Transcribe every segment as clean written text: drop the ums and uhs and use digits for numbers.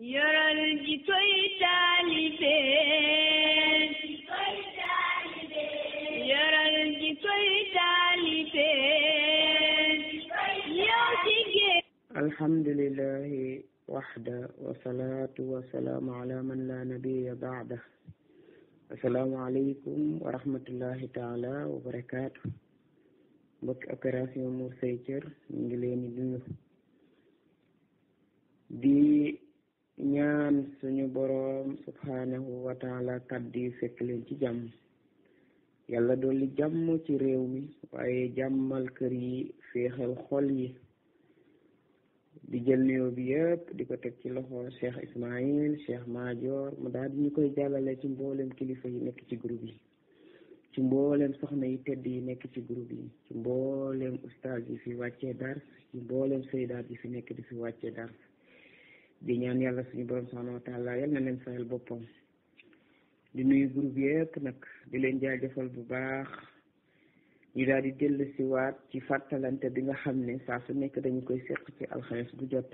yoral jikkoy taalibe yoral jikkoy taalibe yow jigéen. alhamdulillahi waxda wasalaatu wasalaamu ala man la nabiya baada. assalaamu aleykum wa rahmatullahi taala wa barakaatu. mbokki opération Mur Say Cër ñu ngi leen di nuyu di ñaan suñu boroom subhanahu wa taala kaddu yi fekk leen ci jàmm. yàlla dolli jàmm ci réew mi waaye jàmmal kër yi féexal xol yi. di jël nuyoo bi yëpp di ko teg ci loxo Cheikh Ismaïl Cheikh Madior mu daal di ñu koy jàllale ci mboolem kilifa yi nekk ci groupe yi, ci mboolem soxna yi tedd yi nekk ci groupe yi, ci mboolem ustaas yi fi wàccee dars, ci mboolem saydaat yi fi nekk di fi wàccee dars. di ñaan yàlla suñu borom subhanahu wa taala yal na leen fayal boppam. di nuyu groupe yëpp nag di leen jaajëfal bu baax. ñu daal di dellu si waat ci fàttalante bi nga xam ne saa su nekk dañu koy seq ci alxames bu jot.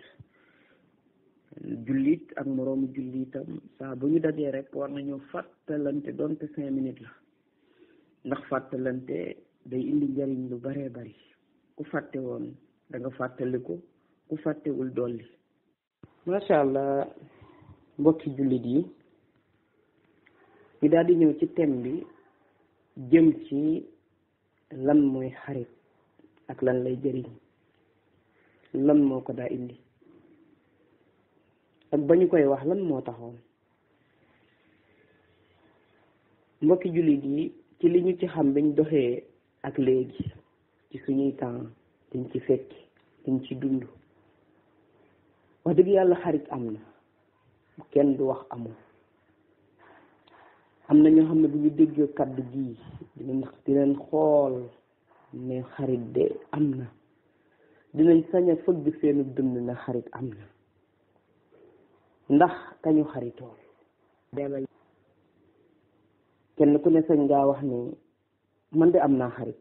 jullit ak moroomu jullitam saa bu ñu dajee rek war nañu fàttalante donte 5 minutes la, ndax fàttalante day indi njariñ lu baree bari. ku fàtte woon da nga fàttaliku, ku fàttewul dolli. macha allah mbokki jullit yi, ñu daal di ñëw ci thème bi jëm ci lan mooy xarit ak lan lay jëriñ, lan moo ko daa indi ak ba ñu koy wax lan moo taxoon. mbokki jullit yi, ci li ñu ci xam biñ doxee ak léegi ci suñuy temps dañ ci fekk dañ ci dund, wax dëgg yàlla xarit am na, kenn du wax amul. am na ñoo xam ne bu ñu déggee kaddu gi dinañ xool ne xarit de am na, dinañ sañ a fëgg seenu dënd na xarit am na, ndax kañu xaritool kenn ku ne sañ ngaa wax ni man de am naa xarit.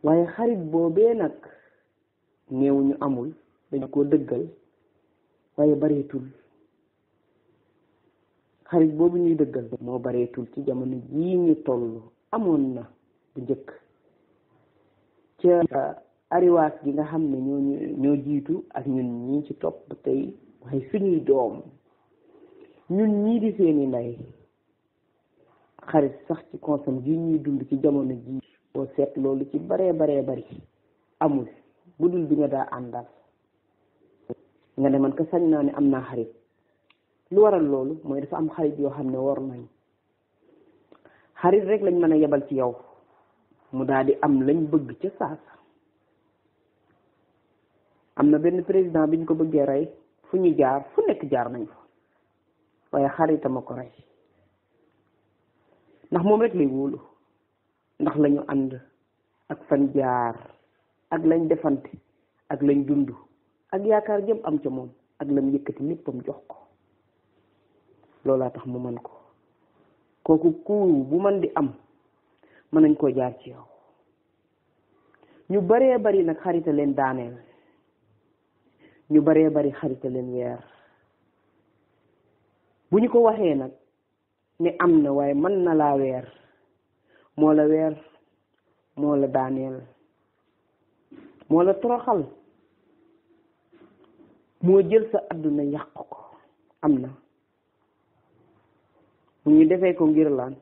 waaye xarit boobee nag néew ñu amul, dañ koo dëggal, waaye bareetul. xarit boobu ñuy dëggal moo bareetul ci jamono jii ñu toll. amoon na bu njëkk ca ariwaas gi nga xam ne ñoo jiitu ak ñun ñii ci topp ba tey, waaye suñuy doom ñun ñii di seeni ndey, xarit sax ci consam ji ñuy dund ci jamono jii boo seet loolu ci baree bari amul, bu dul bi nga daa àndal nga ne man ka sañ naa ne am naa xarit. lu waral loolu mooy dafa am xarit yoo xam ne war nañ xarit rek lañ mën a yebal ci yow mu daal di am lañ bëgg ca saasa. am na benn président bi ñu ko bëggee rey, fu ñu jaar fu nekk jaar nañ fa, waaye xaritama ko rey, ndax moom rek lay wóolu, ndax lañu ànd ak fan jaar ak lañ defante ak lañ dund ak yaakaar jëm am ca moom ak lam yëkkati léppam jox ko. loolaa tax mu mën ko. kooku ku bu man di am mën nañ koo jaar ci yow. ñu baree bari nag xarita leen daaneel, ñu baree bari xarita leen weer. bu ñu ko waxee nag ne am na waaye mën na laa weer, moo la weer, moo la daaneel, moo la toroxal, moo jël sa àdduna yàq ko, am na. bu ñu defee ko ngir laan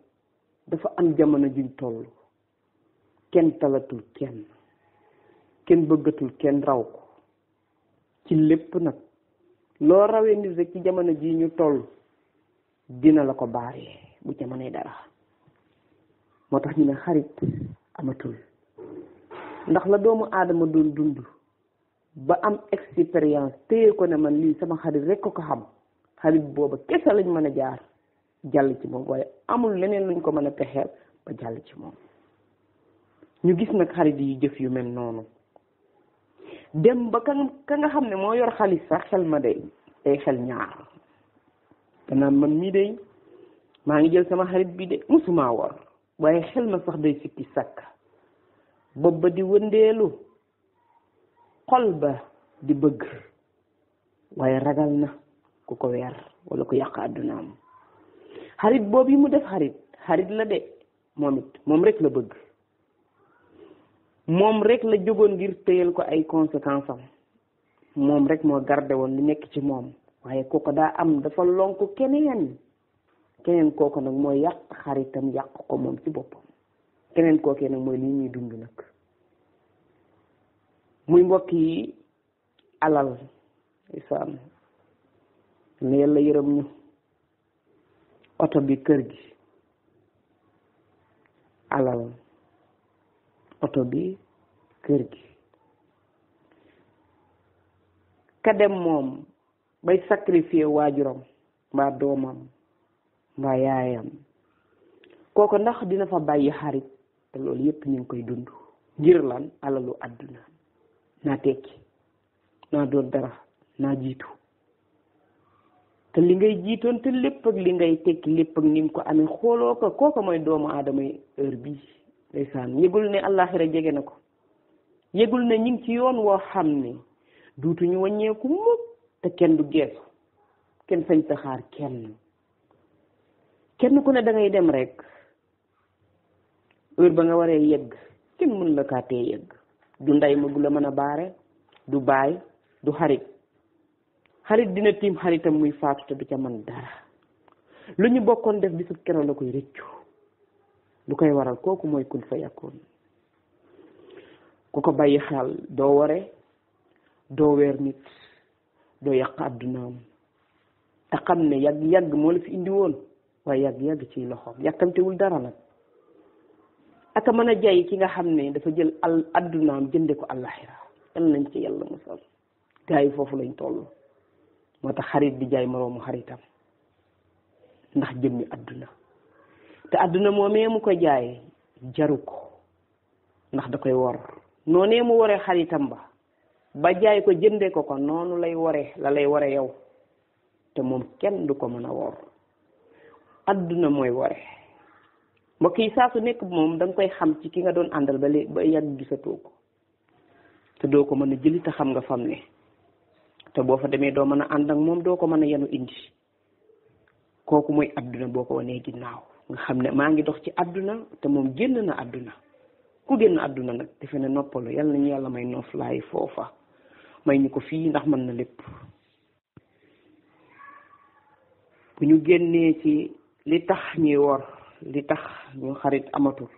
dafa am jamono juñ toll, kenn talatul kenn bëggatul kenn raw ko ci lépp nag. loo rawee nit rek ci jamono ji ñu toll dina la ko baaree bu jamonoy dara. moo tax ñu ne xarit amatul, ndax la doomu aadama doon dund ba am expérience téye ko ne man lii sama xarit rek ko xam, xarit booba kese lañ mën a jaar jàll ci moom, waaye amul leneen luñ ko mën a pexeel ba jàll ci moom. ñu gis nag xarit yi jëf yu mel noonu, dem ba ka nga xam ne moo yor xaalis sax xel ma day xel ñaar, danaan man mii day maa ngi jël sama xarit bi de musuma war, waaye xel ma sax day sikki sàkk, bopp ba di wëndeelu, xol ba di bëgg, waaye ragal na ku ko weer wala ku yàq àddunaam. xarit boobu yi mu def xarit la de moom it moom rek la bëgg, moom rek la jógoon ngir téyal ko ay conséquences am, moom rek moo gardé woon li nekk ci moom, waaye kooku daa am dafa lonk keneen kooku nag mooy yàq xaritam, yàq ko moom ci boppam. keneen kookee nag mooy lii ñuy dund nag, muy mbokk yi alal isaan ne yàlla yërëm ñu. oto bi, kër gi, alal, oto bi, kër gi. ka dem moom bay sacrifier waajuram mbaa doomam mbaa yaayam, kooku ndax dina fa bàyyi xarit? te loolu yépp ñu ngi koy dund ngir lan? alalu àdduna. naa tekki, naa doon dara, naa jiitu. te li ngay jiitoon te lépp ak li ngay tekki lépp ak ni nga ko amee xooloo ko, kooku mooy doomu aadama yi heure bii ndeysaan yëgul ne àllaaxira jege na ko, yëgul ne ñu ngi ci yoon woo xam ne duutuñu wàññeeku mukk, te kenn du geesu, kenn sañ ta xaar kenn ku ne da ngay dem rek. heure ba nga waree yegg kenn mën la kaa tee yegg. du ndey ma gu la mën a baare, du baay, du xarit dina tiim xaritam muy faatu te du ca mën dara. lu ñu bokkoon def bisub keroog la koy rëccu. lu koy waral kooku mooy kun fa yakkoon. ku ko bàyyi xel doo ware, doo weer nit, doo yàq àddunaam, te xam ne yàgg moo la fi indi woon, waaye yàgg ci loxoom yàkkamtewul dara nag. aka mën a jaay ki nga xam ne dafa jël àddunaam jënde ko àllaxira. yal nañ ci yàlla musal. gaa yi foofu lañ toll. moo tax xarit di jaay moroomu xaritam ndax jëmmi àdduna, te àdduna moomee mu ko jaay jaru ko, ndax da koy wor. noonee mu waree xaritam ba jaay ko jënde ko noonu lay ware yow, te moom kenn du ko mën a wor. àdduna mooy ware. mbokk yi saa su nekk moom da nga koy xam ci ki nga doon àndal ba yàgg gisatoo ko, te doo ko mën a jëli te xam nga fam ne, te boo fa demee doo mën a ànd ak moom, doo ko mën a yenu indi. kooku mooy àdduna boo ko wanee ginnaaw nga xam ne maa ngi dox ci àdduna te moom génn na àdduna. ku génn àdduna nag defe ne noppalu. yal nañu yàlla may noflaay foofa, may ñu ko fii ndax mën na lépp. bu ñu génnee ci li tax ñuy wor, li tax ñu xarit amatul,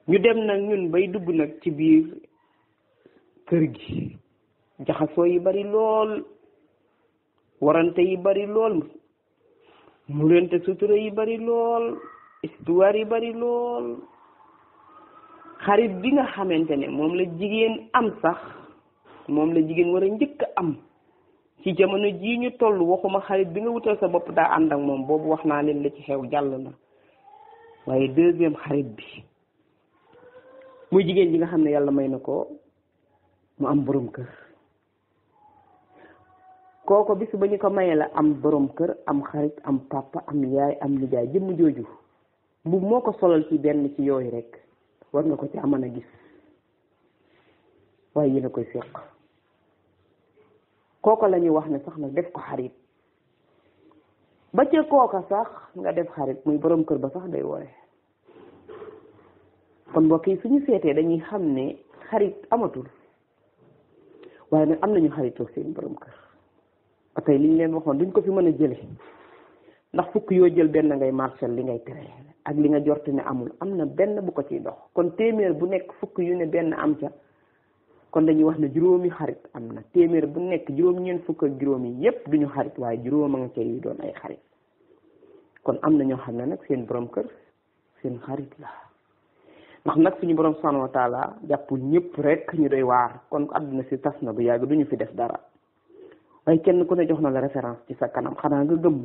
ñu dem nag ñun bay dugg nag ci biir kër gi. jaxasoo yi bari lool, warante yi bari lool, murante sutura yi bari lool, histoire yi bari lool. xarit bi nga xamante ne moom la jigéen am sax, moom la jigéen war a njëkk am ci jamono jii ñu toll. waxuma xarit bi nga wutal sa bopp daa ànd ak moom, boobu wax naa leen la ci xew jàll na. waaye deuxième xarit bi muy jigéen ji nga xam ne yàlla may na ko mu am borom kër. kooko bis ba ñu ko mayee la am borom kër, am xarit, am papa, am yaay, am nijaay. jëmm jooju bu moo ko solal ci benn ci yooyu rek war nga ko ci mën a gis, waaye yéen a koy séq. kooko la ñuy wax ne sax nag def ko xarit. ba ca kooka sax nga def xarit muy borom kër ba sax day wore. kon mbokk yi suñu seetee dañuy xam ne xarit amatul, waaye nag am nañu xaritoo seen borom kër. ba tey li ñu leen waxoon duñ ko fi mën a jële, ndax fukk yoo jël benn ngay marcel li ngay tere, ak li nga jorte ne amul am na benn bu ko ciy dox. kon téeméer bu nekk fukk yu ne benn am ca, kon dañuy wax ne juróomi xarit am na. téeméer bu nekk juróom-ñeent fukk ak juróom yi yépp duñu xarit, waaye juróom a nga ca yu doon ay xarit. kon am na ñoo xam ne nag seen borom kër seen xarit la, ndax nag suñu borom subhanahu wa taala jàppul ñëpp rek ñu doy waar. kon àdduna si tas na bu yàgg duñu fi def dara, waaye kenn ku ne jox na la référence ci sa kanam, xanaa nga gëmm.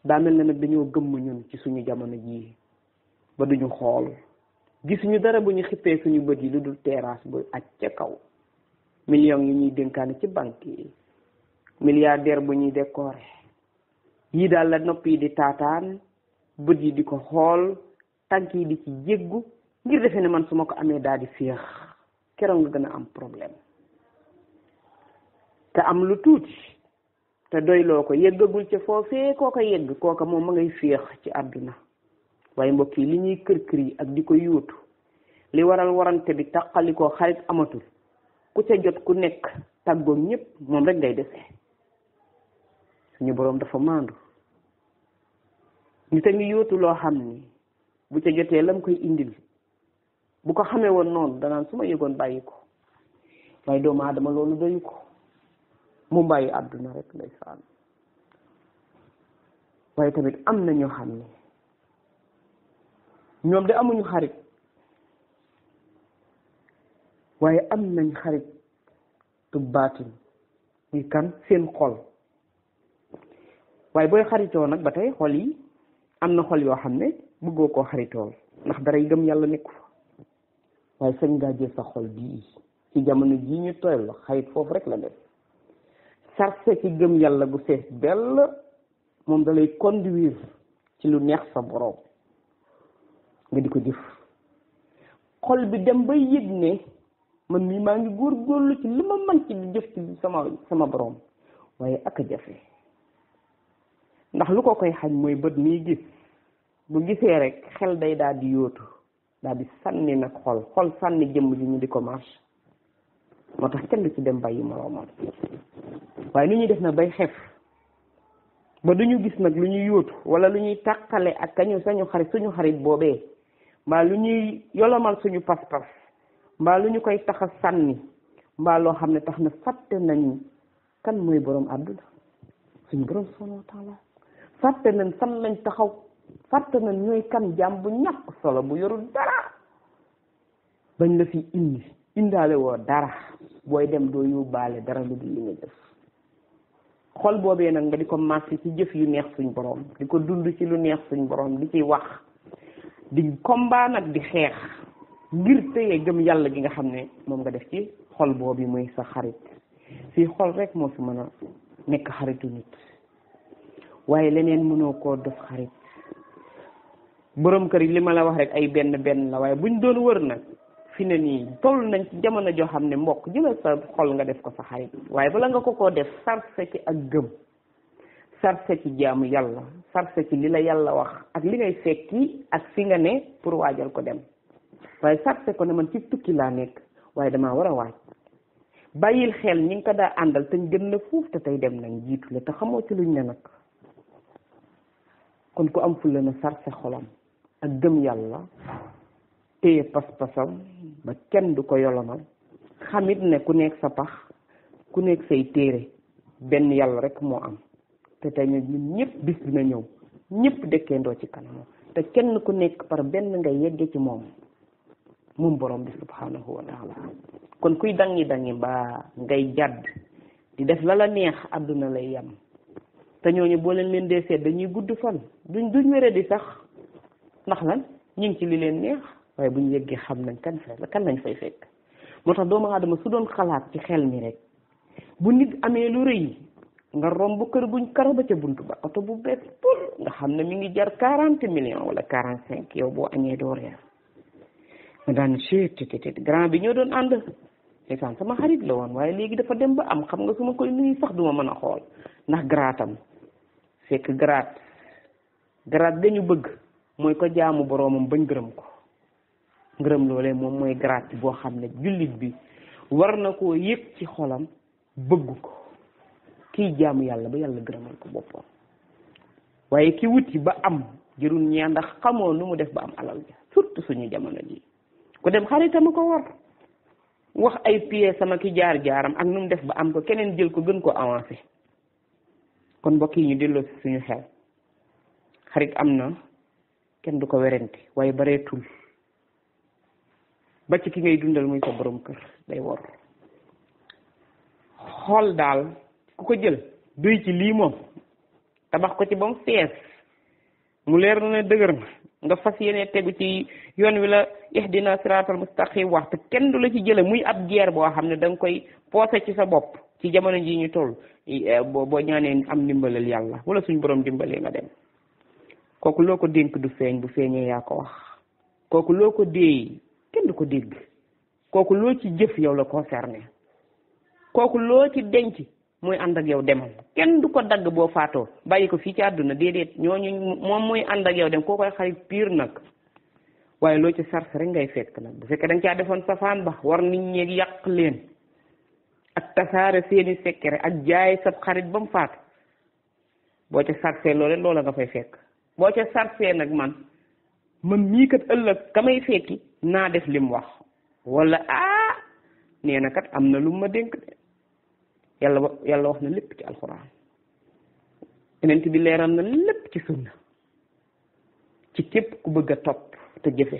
daa mel ne nag dañoo gëmm ñun ci suñu jamono jii ba duñu xool, gisuñu dara bu ñu xippee suñu bët yi lu dul terrasse bu aj ca kaw, millions yi ñuy dénkaane ci banque yi, milliardaire bu ñuy décorer. yii daal la nopp yi di taataan, bët yi di ko xool, tànk yi di ci jéggu ngir defe ne man su ma ko amee daal di féex. keroog nga gën a am problème. te am lu tuuti te doyloo ko yëggagul ca foofee kooka yegg kooka moom ma ngay féex ci àdduna waaye mbokk yi li ñuy kër yi ak di ko yóotu li waral warante bi taqali ko xarit amatul ku ca jot ku nekk tàggoog ñëpp moom rek ngay dese suñu boroom dafa maandu nit a ngi yóotu loo xam ni bu ca jotee lam koy indil bu ko xamee woon noonu danaan su ma yëgoon bàyyi ko waaye doomu aadama loolu doyu ko mu bàyyi àdduna rek ndeysaan waaye tamit am na ñoo xam ne ñoom de amuñu xarit waaye am nañ xarit tu baatin muy kan seen xol waaye booy xaritoo nag ba tey xol yi am na xol yoo xam ne bëggoo koo xaritool ndax daray gëm yàlla nekku fa waaye sañ ngaa jël sa xol bii ci jamono jii ñu toll xarit foofu rek la def sarse ci gëm yàlla bu fees dell moom da lay conduire ci lu neex sa borom nga di ko jëf xol bi dem ba yëg ne man mii maa ngi góorgóorlu ci li ma mën ci di jëf ci sama borom waaye ak a jafe ndax lu ko koy xañ mooy bët nii gis bu gisee rek xel day daal di yóotu daal di sànni nag xol sànni jëmm ji ñu di ko marche moo tax kenn du ci dem bàyyi moroomam waaye lu ñuy def nag bay xef ba du ñu gis nag lu ñuy yóotu wala lu ñuy tàqale ak kañu suñu xarit boobee mbaa lu ñuy yolomal suñu pas-pas mbaa lu ñu koy tax a sànni mbaa loo xam ne tax na fàtte nañu kan mooy boroom àdduna suñu boroom subhanahu wa taala fàtte nañ fan lañ taxaw fàtte nañ ñooy kan jaam bu ñàkk solo bu yorul dara bañ la fi indaale woo dara booy dem doo yóbbaale dara lu dul li nga def xol boobee nag nga di ko marché ci jëf yu neex suñ borom di ko dund ci lu neex suñ borom di ci wax di combat nag di xeex ngir téye gëm yàlla gi nga xam ne moom nga def ci xol boobu muy sa xarit fii xol rek moo fi mën a nekk xaritu nit waaye leneen mënoo koo def xarit borom kër yi li ma la wax rek ay benn la waaye buñ doon wër nag fi ne nii toll nañ ci jamono joo xam ne mbokk jëlal sa xol nga def ko sa xarit waaye bala nga ko def sarse ci ak gëm sarse ci jaamu yàlla sarse ci li la yàlla wax ak li ngay fekki ak fi nga ne pour waajal ko dem waaye sarse ko ne man ci tukki laa nekk waaye damaa war a waaj bàyyil xel ñi nga ko daa àndal te gën la fuuf te tey dem nañ jiitu la te xamoo ci luñ ne nag kon ku am fulla na sarse xolam ak gëm yàlla téye pas-pasam ba kenn du ko yolomal xamit ne ku nekk sa pax ku nekk say téere benn yàlla rek moo am te tey ñun ñëpp bis dina ñëw ñëpp dëkkeendoo ci kanam te kenn ku nekk par benn nga yegge ci moom borom bi subhanahu wa taala kon kuy dangi mbaa ngay jadd di def la neex àdduna lay yam te ñooñu boo leen dee seet dañuy gudd fan duñ wére di sax ndax lan ñu ngi ci li leen neex waaye bu ñu yeggee xam nañ kan lañ fay fekk moo tax doomu aadama su doon xalaat ci xel mi rek bu nit amee lu rëy nga romb kër buñ karo ba ca buntu ba oto bu bees pour nga xam ne mi ngi jar 40 millions wala 45 yow boo añee doo reer nga daan ctt grand bi ñoo doon ànd ndeysaan sama xarit la woon waaye léegi dafa dem ba am xam nga su ma koy nuyu sax duma mën a xool ndax garaatam fekk garaat dañu bëgg mooy ko jaamu boroomam bañ gërëm ko ngërëm loolee moom mooy garaat boo xam ne jullit bi war na koo yëg ci xolam bëgg ko kiy jaamu yàlla ba yàlla gërëmal ko boppam waaye ki wuti ba am jërul ñaa ndax xamoo nu mu def ba am alal ja surtout suñu jamono ji ku dem xaritama ko war wax ay pièces sama ki jaar-jaaram ak nu mu def ba am ko keneen jël ko gën ko avancé kon mbokk yi ñu delloo si suñu xel xarit am na kenn du ko werante waaye bareetul ba ci ki ngay dundal muy sa borom kër day wor xool daal ku ko jël duy ci lii moom tabax ko ci ba mu fees mu leer na ne dëgër na nga fas yéene tegu ci yoon wi la ihdina siratal mustaqim wax te kenn du la ci jële muy ab guerre boo xam ne da nga koy poosé ci sa bopp ci jamono ji ñu toll boo ñaanee am ndimbalal yàlla wala suñ borom dimbalee nga dem kooku loo ko dénk du feeñ bu feeñee yaa ko wax kooku loo ko déey kenn du ko dégg kooku loo ci jëf yow la concerné kooku loo ci denc mooy ànd ak yow demal kenn du ko dagg boo faatoo bàyyi ko fii ci àdduna déedéet ñooñu moom mooy ànd ak yow dem koo koy xarit piir nag waaye loo ci sars rek ngay fekk nag bu fekkee da nga caa defoon safaan ba war nit ñeeg yàq leen ak tasaare seeni sekkere ak jaay sab xarit ba mu faatu boo ca sarsee loole loola nga fay fekk boo ca sarsee nag man mii kat ëllëg ka may fekki naa def lim wax wala nee na kat am na lu ma dénk de yàlla wax na lépp ci alxuraan yonent bi leeral na lépp ci sunna ci képp ku bëgg a topp te jëfe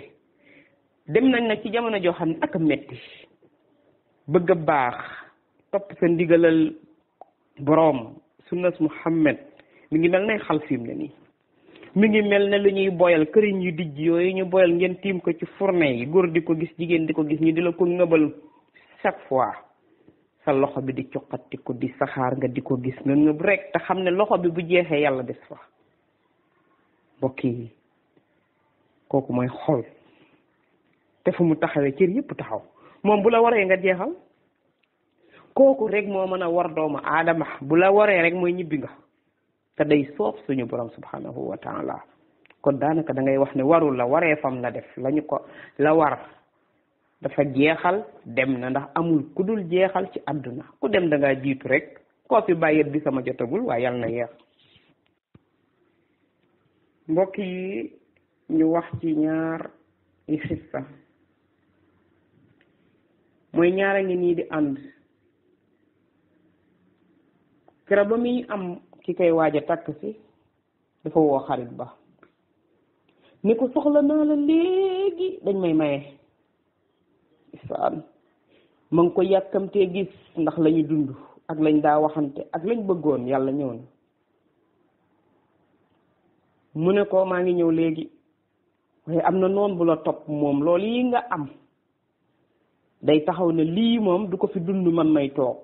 dem nañ nag ci jamono joo xam ne ak a metti bëgg a baax topp sa ndigalal boroom sunnas Muhammad mi ngi mel ne xal fiim ne nii mi ngi mel ne lu ñuy boyal këriñ yu dijj yooyu ñu boyal ngeen tiim ko ci fourne yi góor di ko gis jigéen di ko gis ñu di la ko ngëbal chaque fois sa loxo bi di cuqati ko di saxaar nga di ko gis nga ngëb rek te xam ne loxo bi bu jeexee yàlla des fa mbokk yi kooku mooy xol te fu mu taxawee cër yëpp taxaw moom bu la waree nga jeexal kooku rek moo mën a war doomu aadama bu la waree rek mooy ñibbi nga te day soob suñu borom subhanahu wa taala kon daanaka da ngay wax ne warul la waree fam la def lañu ko la war dafa jeexal dem na ndax amul ku dul jeexal ci àdduna ku dem da ngaa jiitu rek koo fi bàyyet bi sama jotagul waaye yàlla na yeex mbokk yi ñu wax ci ñaar yi xissa mooy ñaara ngi nii di ànd kera ba muy am ki koy waaj a takk si dafa woo xarit ba ni ko soxla naa la léegi dañ may maye isaan ma ngi ko yàkkamtee gis ndax lañu dund ak lañ daa waxante ak lañ bëggoon yàlla ñëw na mu ne ko maa ngi ñëw léegi waaye am na noon bu la topp moom loolu yi nga am day taxaw ne lii moom du ko fi dund man may toog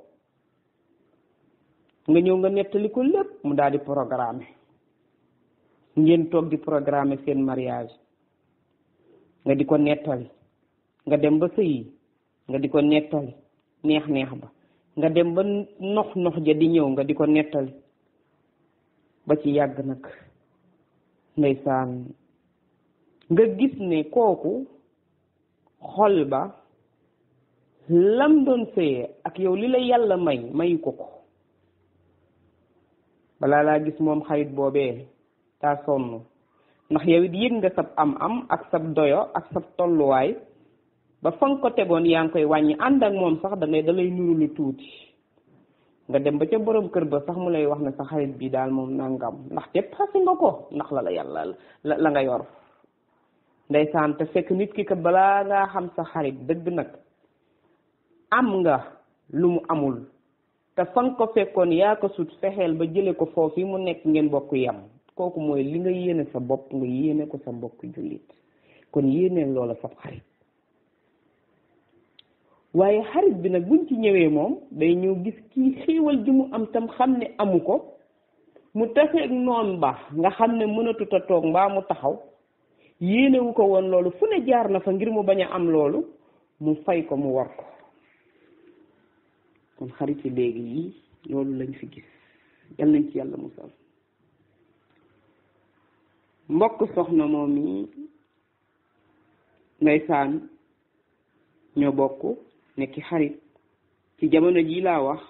nga ñëw nga nettali ko lépp mu daal di programme ngeen toog di programme seen mariage nga di ko nettali nga dem ba sëyi nga di ko nettali neex ba nga dem ba nox ja di ñëw nga di ko nettali ba ci yàgg nag ndeysaan nga gis ne kooku xol ba lam doon sëyee ak yow li la yàlla mayu ko balaa laa gis moom xarit boobee daa sonn ndax yow it yëg nga sab am ak sab doyo ak sab tolluwaay ba fa nga ko tegoon yaa ngi koy wàññi ànd ak moom sax da lay nuru lu tuuti nga dem ba ca borom kër ba sax mu lay wax ne sa xarit bi daal moom nangam ndax te passé nga ko ndax la yàlla la nga yor ndeysaan te fekk nit ki kat balaa ngaa xam sa xarit dëgg nag am nga lu mu amul te fa nga ko fekkoon yaa ko sut fexeel ba jële ko foofu mu nekk ngeen bokk yam kooku mooy li nga yéene sa bopp nga yéene ko sa mbokk jullit kon yéeneen loola sab xarit waaye xarit bi nag buñ ci ñëwee moom day ñëw gis kii xéewal ji mu am tam xam ne amu ko mu taseeg noon ba nga xam ne mënatut a toog mbaa mu taxaw yéenewu ko woon loolu fu ne jaar na fa ngir mu bañ a am loolu mu fay ko mu war ko kon xarit yi léegi yi loolu lañ fi gis yal nañ ci yàlla musal mbokk soxna moom yi ndeysaan ñoo bokk nekki xarit ci jamono ji laa wax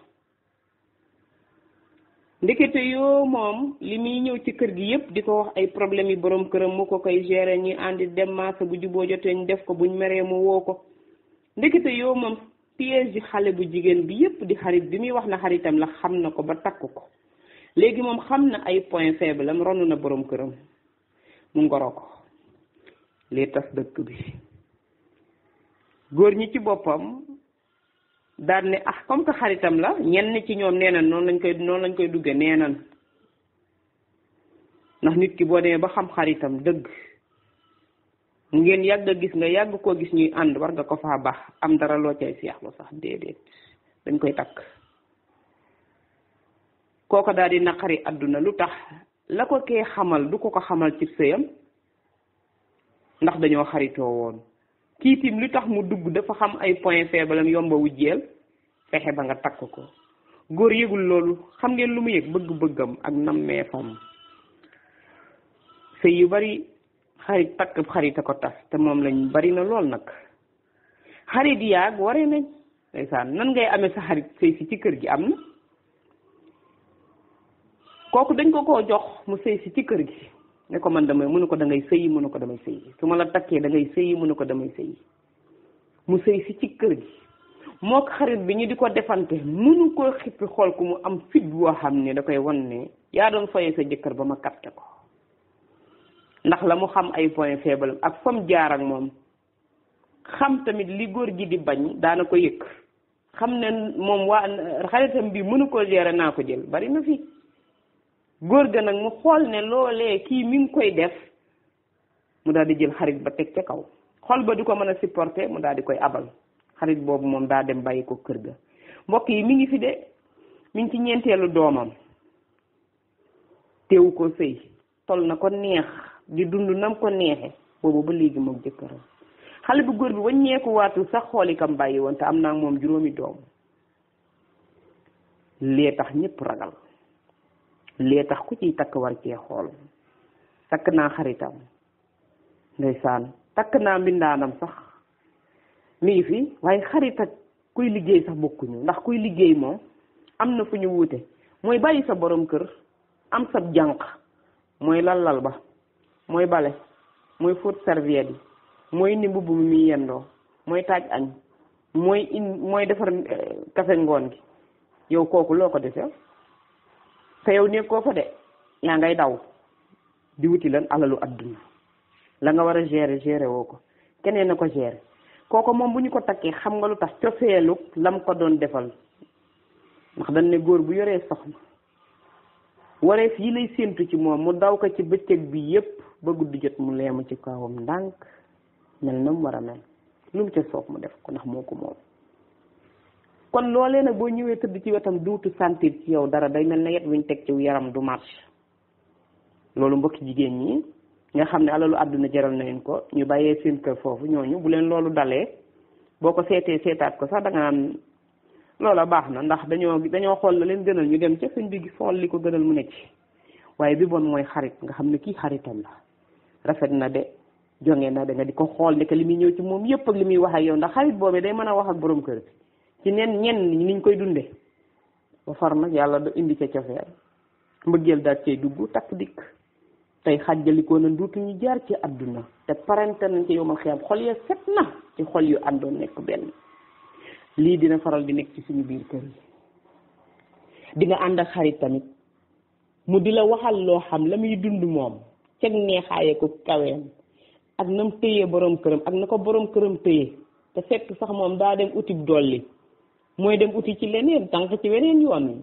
ndekete yoo moom li muy ñëw ci kër gi yépp di ko wax ay problème yi borom këram mu ko koy gérer ñi àndi dem maasa bu juboo jotee ñu def ko buñ meree mu woo ko ndekete yoo moom piège yi xale bu jigéen bi yépp di xarit bi muy wax na xaritam la xam na ko ba takk ko léegi moom xam na ay point faible am ronu na borom këram mu ngoro ko lii tas dëkk bi góor ñi ci boppam daal ne comme que xaritam la ñenn ci ñoom nee nan noonu lañ koy dugge nee nan ndax nit ki boo demee ba xam xaritam dëgg ngeen yàgg a gis nga yàgg koo gis ñuy ànd war nga ko faa baax am dara loo cay seexlu sax déedéet dañ koy takk kooko daal di naqari àdduna lu tax la ko kee xamal du ko xamal ci sëyam ndax dañoo xaritoo woon kiitim lu tax mu dugg dafa xam ay point faible am yomba wujjeel fexe ba nga takk ko góor yëgul loolu. xam ngeen lu mu yëg bëgg-bëggam ak nammeefam. sëy yu bari xarit takk xarit a ko tas te moom lañ bari na lool nag. xarit yaag waree nañ ndeysaan nan ngay amee sa xarit sëy si ci kër gi am na. kooku dañ ko koo jox mu sëy si ci kër gi ne ko man damay mënu ko da ngay sëyi mënu ko damay sëyi su ma la takkee da ngay sëyi mënu ko damay sëyi mu sëy si ci kër gi moo ko xarit bi ñu di ko defante mënu ko xippi xool ku mu am fit boo xam ne da koy wan ne yaa doon foyee sa jëkkër ba ma capté ko ndax la mu xam ay point faible ak fam jaar ak moom xam tamit li góor gi di bañ daana ko yëg xam ne moom waa xaritam bi mënu ko gérer naa ko jël bari na fi góor ga nag mu xool ne loolee kii mi ngi koy def mu daal di jël xarit ba teg ca kaw xol ba du ko mën a supporter mu daal di koy abal xarit boobu moom daa dem bàyyi ko kër ga. mbokk yi mi ngi fi de mi ngi ci ñeenteelu doomam teewu ko sëy tol na ko neex di dund nam ko neexe boobu ba léegi moom jëkkëram xale bu góor bi waññeeku waatul sax xoolikam bàyyi woon te am naa moom juróomi doom. lee tax ñëpp ragal lee tax ku ciy takk war cee xool takk naa xaritam ndeysaan takk naa mbindaanam sax mi ngi fi waaye xarit ak kuy liggéey sax bokkuñu ndax kuy liggéey moom am na fu ñu wuute mooy bàyyi sa borom kër am sab jànq mooy lal ba mooy bale mooy fóot serviette yi mooy indi mbubb mi muy yendoo mooy taaj añ mooy defar kafe ngoon gi yow kooku loo ko defee te yow nekkoo fa de yaa ngay daw di wuti lan alalu adduna la nga war a gérer woo ko keneen na ko gérer kooku moom bu ñu ko takkee xam nga lu tax cofeelu lam ko doon defal ndax dañ ne góor bu yoree soxna wareef yi lay séentu ci moom mu daw ko ci bëccëg bi yépp ba guddi jot mu leemu ci kawam ndànk mel na mu war a mel lu mu ca soob mu def ko ndax moo ko moom. kon loolee nag boo ñëwee tëdd ci wetam duutu sentir ci yow dara day mel na yet wuñ teg ci yaram du marche loolu mbokki jigéen ñi nga xam ne alalu àdduna jaral na leen ko ñu bàyyee seen kër foofu ñooñu bu leen loolu dalee boo ko seetaat ko sax da nga naan loola baax na ndax dañoo xool la leen gënal ñu dem ca sëñ bi xool li ko gënal mu nekk waaye bi bon mooy xarit nga xam ne kii xaritam la rafet na de jonge na de nga di ko xool ne que li muy ñëw ci moom yëpp ak li muy wax ak yow ndax xarit boobee day mën a wax ak borom kër bi ci ñenn niñ koy dundee ba far nag yàlla da indi ca cofeel mbëggeel daal cay dugg takk dikk tey xàjjalikoo na duutuñu jaar ci àdduna te parente nañ ci yomal xiyam xol ya set na ci xol yu àndoon nekk benn lii dina faral di nekk ci suñu biir kër yi di nga ànd ak xarit tamit mu di la waxal loo xam la muy dund moom ceg neexaaye ko kaweem ak nam téye borom këram ak na ko borom këram téye te fekk sax moom daa dem uti dolli mooy dem uti ci leneen tànk ci weneen yoon wi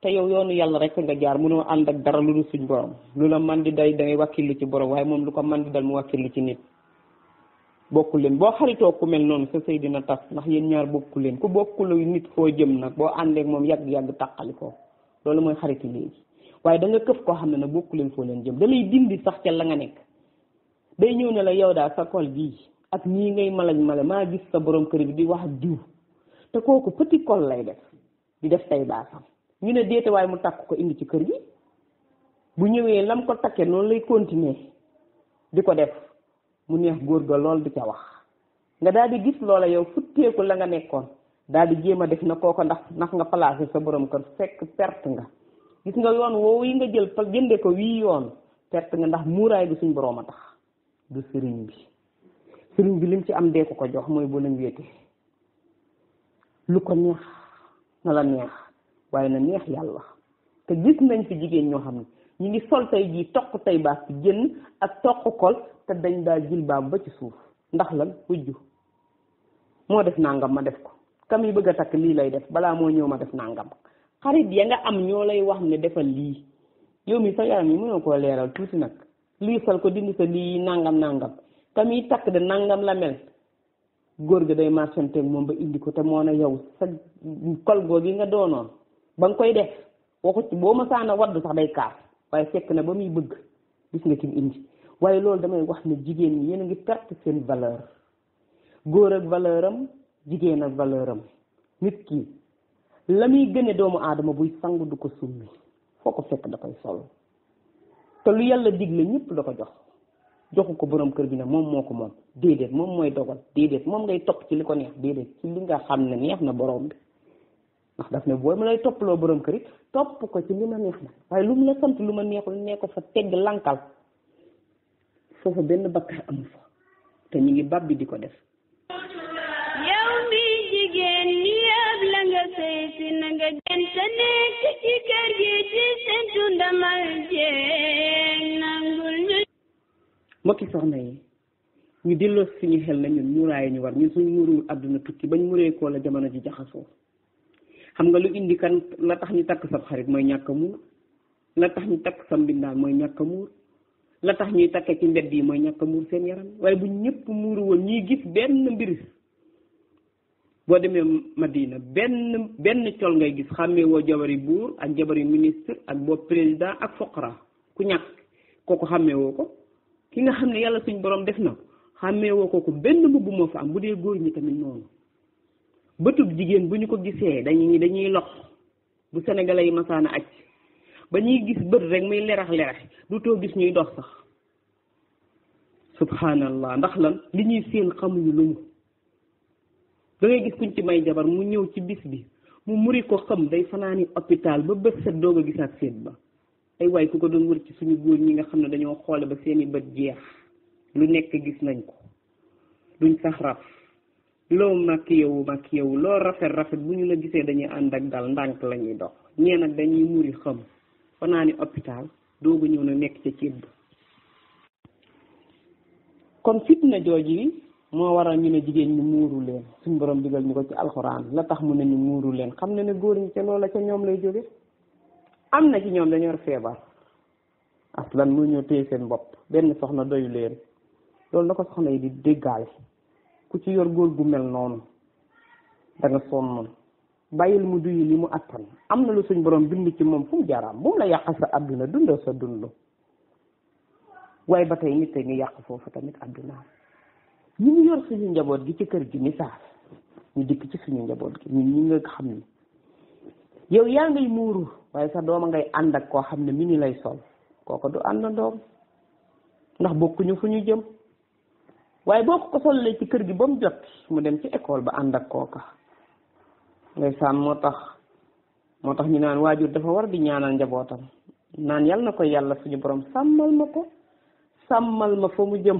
te yow yoonu yàlla rek nga jaar mënoo ànd ak dara lu dul suñ borom lu la man di day dangay wàkkillu ci borom waaye moom lu ko man di dal mu wàkkillu ci nit bokku leen boo xaritoo ku mel noonu sa sëy dina tas ndax yéen ñaar bokku leen ku bokkulu nit foo jëm nag boo àndeek moom yàgg-yàgg tàqali ko loolu mooy xariti léegi waaye da nga këf koo xam ne nag bokku leen foo leen jëm da lay dindi sax ca la nga nekk day ñëw ne la yow daal sa kol bii ak ñii ngay male maa gis sa borom kër bi di wax diw te kooku petit col lay def di def tay baasam ñu ne déete waaye mu takk ko indi ci kër gi bu ñëwee lam ko takkee noonu lay continuer di ko def mu neex góor ga lool di ca wax nga daal di gis loola yow futteeku la nga nekkoon daal di jéem a def na kooko ndax nga placé sa borom kër fekk perte nga gis nga yoon woowu yi nga jël jënde ko wii yoon perte nga ndax muuraay bi suñ borom a tax du sëriñ bi lim ci am dee ko jox mooy bu leen wéete lu ko neex na la neex waaye na neex yàlla te gis nañ fi jigéen ñoo xam ne ñu ngi sol tey jii toq tey baas ci génn ak toq kol te dañ daa jilbaab ba ci suuf ndax lan wujju moo def nangam ma def ko kam yi bëgg a takk lii lay def balaa moo ñëw ma def nangam xarit ya nga am ñoo lay wax ne defal lii yow mi sa yaram yi mënoo koo leeral tuuti nag lii sal ko dindi sa lii nangam kam yi takk de nangam la mel góor ga day marchanteeg moom ba indi ko te moo ne yow sa kol goo gi nga doonoon ba nga koy def waxut boo ma saana wadd sax day kaas waaye fekk na ba muy bëgg gis nga kim indi waaye loolu damay wax ne jigéen ñi yéen a ngi perte seen valeur góor ak valeur am jigéen ak valeur am nit ki la muy gëne doomu aadama buy sangu du ko summi foo ko fekk da koy sol te lu yàlla digle ñëpp da ko joxu ko borom kër gi ne moom moo ko moom déedéet moom mooy dogal déedéet moom ngay topp ci li ko neex déedéet ci li nga xam ne neex na borom bi ndax daf ne booy mu lay toppaloo borom kër yi topp ko ci li ma neex na waaye lu mu la sant lu ma neexul nee ko fa tegg lankal foofu benn bakkaar amu fa te ñu ngi bab bi di ko def. yow mi jigéen ñi yëpp la nga sëy si na nga gën sa nekk ci kër gi di sentu ndamal jeeg nangul ñu. mbokki soxna yi ñu delloo suñu xel na ñun muuraay ñu war ñun suñu muuruwul àdduna tukki bañ muree koo la jamono ji jaxasoo xam nga lu indi kan la tax ñu takk sab xarit mooy ñàkk a muur la tax ñu takk sa mbindaan mooy ñàkk a muur la tax ñuy takkee ci mbedd yi mooy ñàkk a muur seen yaram waaye bu ñëpp muuru woon ñuy gis benn mbir boo demee Madina benn col ngay gis xàmmee woo jabari buur ak jabari ministre ak boobu président ak foqara ku ñàkk kooku xàmmee woo ko ki nga xam ne yàlla suñ borom def na xàmmee woo kooku benn mbubb moo fa am bu dee góor ñi tamit noonu bëtub jigéen bu ñu ko gisee dañuy lox bu sénégalais yi masaana aj ba ñuy gis bët rek muy lerax du too gis ñuy dox sax subhanallah ndax lan li ñuy seen xamuñu lu mu da ngay gis kuñ ci may jabar mu ñëw ci bis bi mu muri ko xam day fanaani hôpital ba bët set doog a gisaat seet ba ay waay ku ko doon wër ci suñu góor ñi nga xam ne dañoo xoole ba seeni bët jeex lu nekk gis nañ ko duñ sax raf loo màkk yow loo rafet bu ñu la gisee dañuy ànd ak dal ndànk la ñuy dox ñee nag dañuy muri xam fanaani hôpital dooga ñëw na nekk ca ceeb ba kon fitna jooji yi moo waral ñu ne jigéen ñi muuru leen suñ borom digal ñu ko ci alxuraan la tax mu ne ñu muuru leen xam ne ne góor ñi ca loola ca ñoom lay jóge am na ci ñoom dañoo yor feebar aslan mu ñëw téye seen bopp benn soxna doyu leen loolu na ko soxna yi di déggaale ku ci yor góor gu mel noonu da nga sonn bàyyil mu duyi li mu attan am na lu suñ borom bind ci moom fu mu jaaraam bu mu la yàq sa àdduna dundal sa dund waaye ba tey nit ngi yàq foofu tamit àdduna ñu ngi yor suñu njaboot gi ci kër gi misaal ñu dikk ci suñu njaboot gi ñun ñi nga xam ni yow yaa ngay muuru waaye sa dooma ngay ànd ak koo xam ne mi ni lay sol kooko du ànd doom ndax bokkuñu fu ñu jëm waaye boo ko sollee ci kër gi ba mu jot mu dem ci école ba ànd ak kooka ndeysaan moo tax ñu naan waajur dafa war di ñaanal njabootam naan yal na ko yàlla suñu borom sàmmal ma fa mu jëm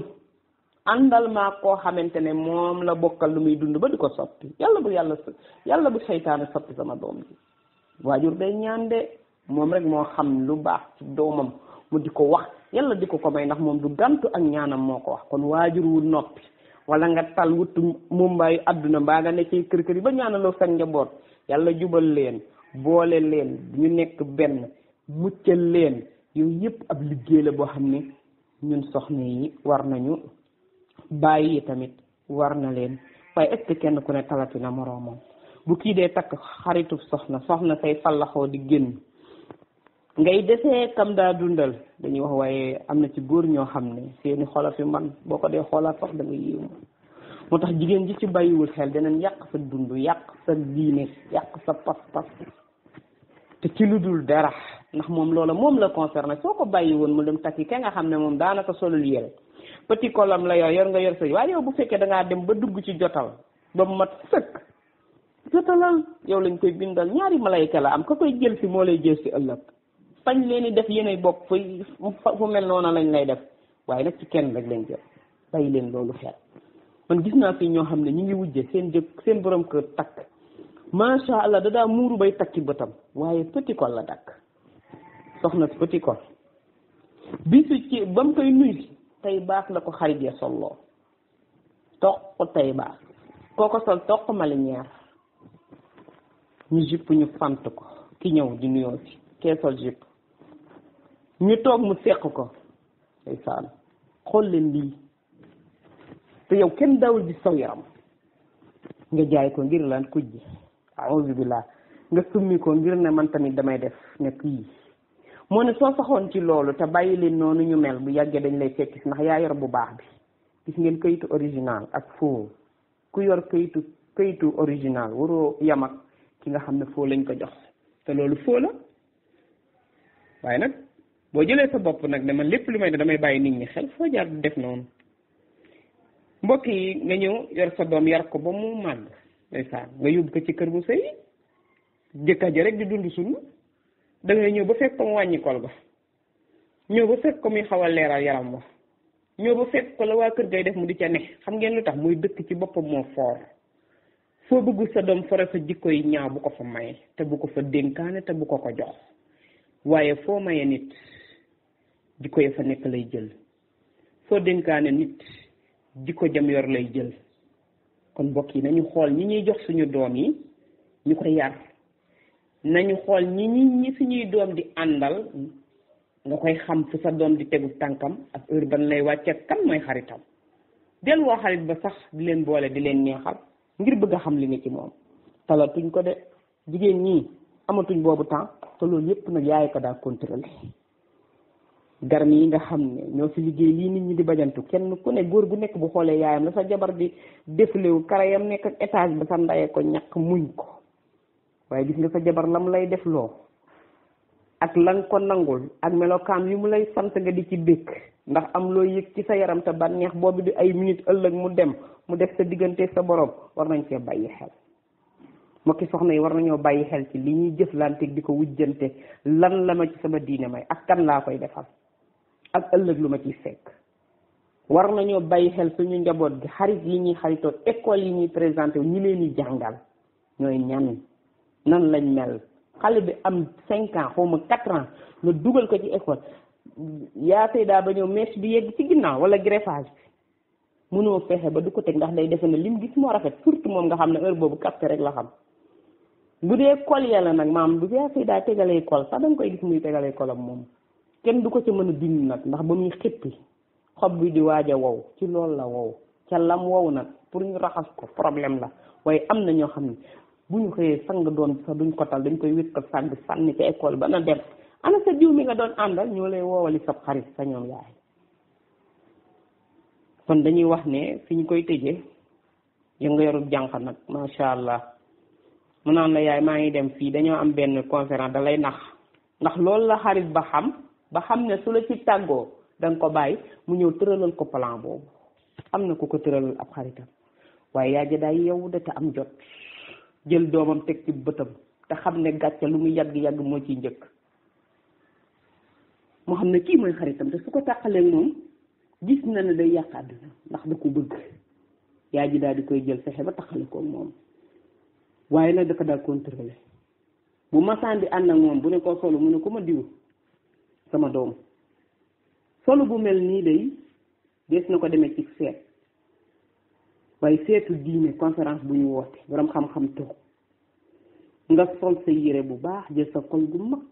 àndal maa koo xamante ne moom la bokkal lu muy dund ba di ko soppi yàlla bu seytaane soppi sama doom ji waajur day ñaan de moom rek moo xam lu baax ci doomam mu di ko wax yàlla di ko may ndax moom du gantu ak ñaanam moo ko wax kon waajur wu noppi wala nga tal wutu mumbaayu àdduna mbaa nga ne ci kër yi ba ñaanaloo sa njaboot yàlla jubal leen boole leen ñu nekk benn muccal leen yooyu yëpp ab liggéey la boo xam ne ñun soxna yi war nañu bàyyi tamit war na leen waaye est-ce que kenn ku ne talati na moroomam bu kii dee takk xaritu soxna say fallaxoo di génn ngay desee kam daa dundal dañuy wax waaye am na ci góor ñoo xam ne seeni xola fi man boo ko dee xoolaat sax da nga yéemu moo tax jigéen ji ci bàyyiwul xel danañ yàq sa dund yàq sa diine yàq sa pas-pas te ci lu dul dara ndax moom loola moom la concerné soo ko bàyyi woon mu dem takki ka nga xam ne moom daanaka solul yére petit kolam la yor nga yor sa waaye yow bu fekkee dangaa dem ba dugg ci jotal ba mu mat sëkk jotalal yow lañ koy bindal ñaari malayka la am ka koy jël si moo lay jël si ëllëg fañ leen di def yéenay bokk fu mel noona lañ lay def waaye nag ci kenn rek lañ jël bàyyi leen loolu xel man gis naa fi ñoo xam ne ñu ngi wujje seen borom kër takk macha allah da daa muuru bay takki bëtam waaye petit col la dakk soxna si petit col bisu ci ba mu koy nuyu tey baax la ko xarit ya solloo toq tey baax kooko sol toq malinière ñu jupp ñu fant ko ki ñëw di nuyoo si kee sol jupp ñu toog mu seq ko ndeysaan xool leen lii te yow kenn daawul di saw yaram nga jaay ko ngir lan kujji a'udhu billah nga summi ko ngir ne man tamit damay def nekk yii moo ne soo saxoon ci loolu te bàyyi leen noonu ñu mel bu yàggee dañ lay fekkis ndax yaa yor bu baax bi gis ngeen kayitu original ak faux ku yor kayitu original waroo yam ak ki nga xam ne foo lañ ko jox te loolu foo la waaye nag boo jëlee sa bopp nag ne man lépp lu may ne damay bàyyi nit ñi xel foo jaar di def noonu mbokk yi nga ñëw yor sa doom yar ko ba mu màgg ndeysaan nga yóbbu ko ci kër bu sëy jëkkër ji rek di dund sunu da ngay ñëw ba fekk ko mu wàññi kol ba ñëw ba fekk ko muy xaw a leeral yaram wa ñëw ba fekk ko la waa kër gay def mu di ca ne xam ngeen lu tax muy dëkk ci boppam moo foor foo bëgg sa doom fore fa jikko yi ñaaw bu ko fa maye te bu ko fa dénkaane te bu ko ko jox waaye foo maye nit jikko yi fa nekk lay jël foo dénkaane nit jikko jam yor lay jël kon mbokk yi nañu xool ñi ñuy jox suñu doom yi ñu ko yar nañu xool ñi suñuy doom di àndal nga koy xam fu sa doom di tegu tànkam ak heure ban lay wàcce kan mooy xaritam del woo xarit ba sax di leen boole di leen neexal ngir bëgg a xam li ne ci moom talatuñ ko de jigéen ñi amatuñ boobu temps te loolu yépp nag yaay ko daa contrôler garmi yi nga xam ne ñoo fi liggéey lii nit ñi di bajantu kenn ku ne góor gu nekk bu xoolee yaayam la sa jabar di défléwu karayam nekk ak étage ba sa ndayee ko ñàkk muñ ko waaye gis nga sa jabar lam lay def loo ak lan ko nangul ak melokaan yu mu lay sant nga di ci békk ndax am loo yëg ci sa yaram te bànneex boobu di ay minute ëllëg mu dem mu def sa diggante sa borom war nañ cee bàyyi xel mbokki soxna yi war nañoo bàyyi xel ci li ñuy jëflanteeg di ko wujjante lan la ma ci sama diine may ak kan laa koy defal ak ëllëg lu ma ciy fekk war nañoo bàyyi xel suñu njaboot gi xarit yi ñuy xaritoo école yi ñuy présenté ñi leen di jàngal ñooy ñan nan lañ mel xale bi am 5 ans xaw ma 4 ans nga dugal ko ci école yaa tey daa ba ñëw mèche bi yegg ci ginnaaw wala greffage bi mënoo fexe ba du ko teg ndax day defe ne lim gis moo rafet surtout moom nga xam ne heure boobu capté rek la xam bu dee col yàlla nag maam bu yaa tey daa tegalee col sax da nga koy gis muy tegalee colam moom kenn du ko ca mën a dindi nag ndax ba muy xippi xob bi di waaj a wow ci loolu la wow ca lam wow nag pour ñu raxas ko problème la waaye am na ñoo xam ne bu ñu xëyee sang doon sax duñ ko tal dañ koy wét ko sàgg sànni ca école ba na dem ana sa diw mi nga doon àndal ñoo lay woowali sab xarit sa ñoom yaay kon dañuy wax ne fi ñu koy tëjee ya nga yorub jànq nag macha allah mu naan la yaay maa ngi dem fii dañoo am benn conférence da lay nax ndax loolu la xarit ba xam ne su la ci tàggoo danga ko bàyyi mu ñëw tëralal ko plan boobu am na ku ko tëralal ab xaritam waaye yaa ja daay yow de te am jot jël doomam teg ci bëtam te xam ne gàcce lu mu yàgg-yàgg moo ciy njëkk moo xam ne kii mooy xaritam te su ko tàqalee moom gis na ne day yàq àdduna ndax da ko bëgg yaa ji daal di koy jël fexe ba taxale ko moom waaye nag dafa daal contrôler bu masaan di ànd ak moom bu ne ko solu mu ne ko ma diw sama doom solu bu mel nii day des na ko demee ci seet waaye seetu diine conférence bu ñu woote borom xam-xam toog nga sol sa yére bu baax jël sa kol gu mag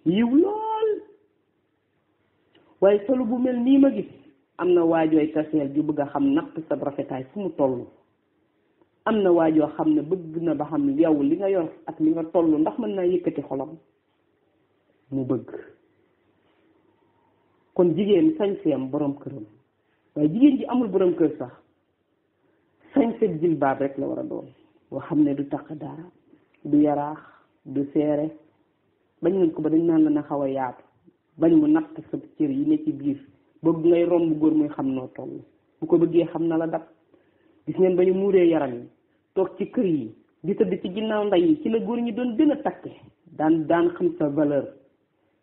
yiw lool waaye solu bu mel nii ma gis am na waajooy taseel ju bëgg a xam natt sa rafetaay fu mu toll am na waajoo xam ne bëgg na ba xam yow li nga yor ak li nga toll ndax mën naa yëkkati xolam mu bëgg kon jigéen sañseem borom këram waaye jigéen ji amul borom kër sax sañse jilbaab rek la war a doon boo xam ne du taq dara du yaraax du seere bañ nañ ko ba dañ naan la na xaw a yaatu bañ mu natt sa cër yi ne ci biir bëgg ngay romb góor muy xam noo toll bu ko bëggee xam na la dab gis ngeen ba ñu muuree yaram yi toog ci kër yi di tëdd ci ginnaaw ndey yi ci la góor ñi doon gën a takke daan xam sa valeur